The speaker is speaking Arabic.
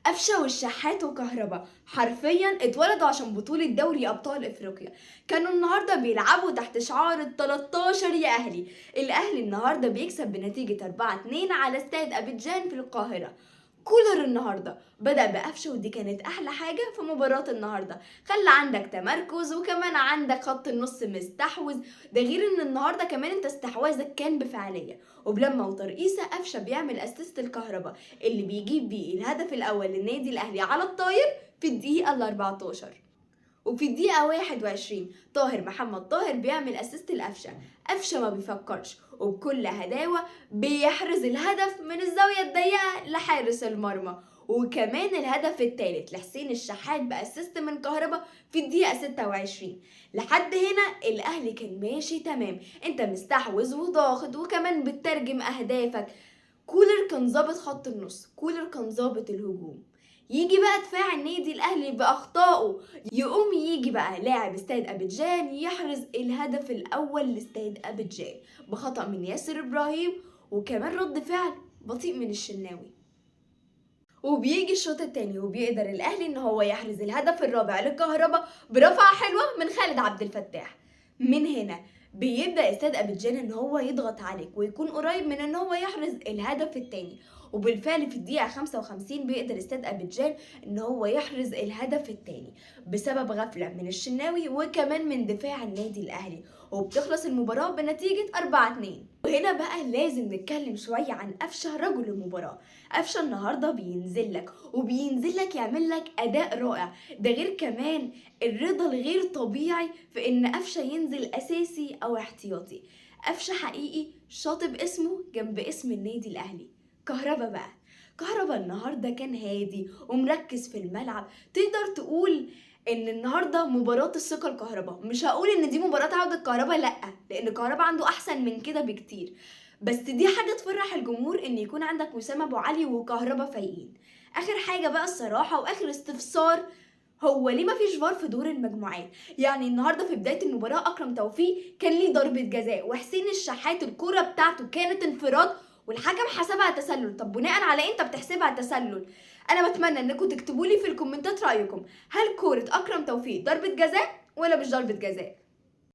قفشه والشحات وكهربا حرفيا اتولدوا عشان بطولة دوري ابطال افريقيا. كانوا النهارده بيلعبوا تحت شعار ال 13 يا اهلي. الاهلي النهارده بيكسب بنتيجة 4-2 على استاد ابيجان في القاهرة. كولر النهارده بدأ بقفشه، ودي كانت احلى حاجة في مباراة النهارده. خلى عندك تمركز وكمان عندك خط النص مستحوذ. ده غير ان النهارده كمان انت استحواذك كان بفعالية، وبلما وترقيصة قفشه بيعمل اسيست الكهرباء اللي بيجيب بيه الهدف الاول للنادي الاهلي على الطاير في الدقيقة ال 14. وفي الدقيقة 21 طاهر محمد طاهر بيعمل اسيست لقفشه. قفشه ما بيفكرش وبكل هداوة بيحرز الهدف من الزاوية الضيقة لحارس المرمى. وكمان الهدف الثالث لحسين الشحات باسيست من كهربا في الدقيقة 26. لحد هنا الاهلي كان ماشي تمام، انت مستحوذ وضاغط وكمان بتترجم اهدافك. كولر كان ظابط خط النص، كولر كان ظابط الهجوم. يجي بقى دفاع النادي الاهلي باخطائه، يقوم يجي بقى لاعب استاد ابيجان يحرز الهدف الاول لاستاد ابيجان بخطأ من ياسر ابراهيم، وكمان رد فعل بطيء من الشناوي. وبيجي الشوط التاني وبيقدر الاهلي ان هو يحرز الهدف الرابع للكهرباء برفعه حلوه من خالد عبد الفتاح. من هنا بيبدا استاد ابيجان ان هو يضغط عليك ويكون قريب من ان هو يحرز الهدف التاني. وبالفعل في الدقيقه 55 بيقدر استاد ابيجان ان هو يحرز الهدف التاني بسبب غفله من الشناوي وكمان من دفاع النادي الاهلي، وبتخلص المباراه بنتيجه 4-2. وهنا بقى لازم نتكلم شويه عن قفشه رجل المباراه. قفشه النهارده بينزل لك يعمل لك اداء رائع. ده غير كمان الرضا الغير طبيعي في ان قفشه ينزل اساسي او احتياطي. قفشه حقيقي شاطب اسمه جنب اسم النادي الاهلي. كهربا بقى، كهربا النهارده كان هادي ومركز في الملعب. تقدر تقول ان النهارده مباراه الثقه لكهربا. مش هقول ان دي مباراه عوده كهربا، لا، لان كهربا عنده احسن من كده بكتير، بس دي حاجه تفرح الجمهور ان يكون عندك وسام ابو علي وكهربا فايقين. اخر حاجه بقى الصراحه واخر استفسار، هو ليه مفيش فار في دور المجموعات؟ يعني النهارده في بدايه المباراه اكرم توفيق كان ليه ضربه جزاء، وحسين الشحات الكوره بتاعته كانت انفراد والحكم حسبها تسلل. طب بناء على ايه انت بتحسبها تسلل؟ انا بتمنى انكم تكتبوا لي في الكومنتات رايكم، هل كوره اكرم توفيق ضربه جزاء ولا مش ضربه جزاء؟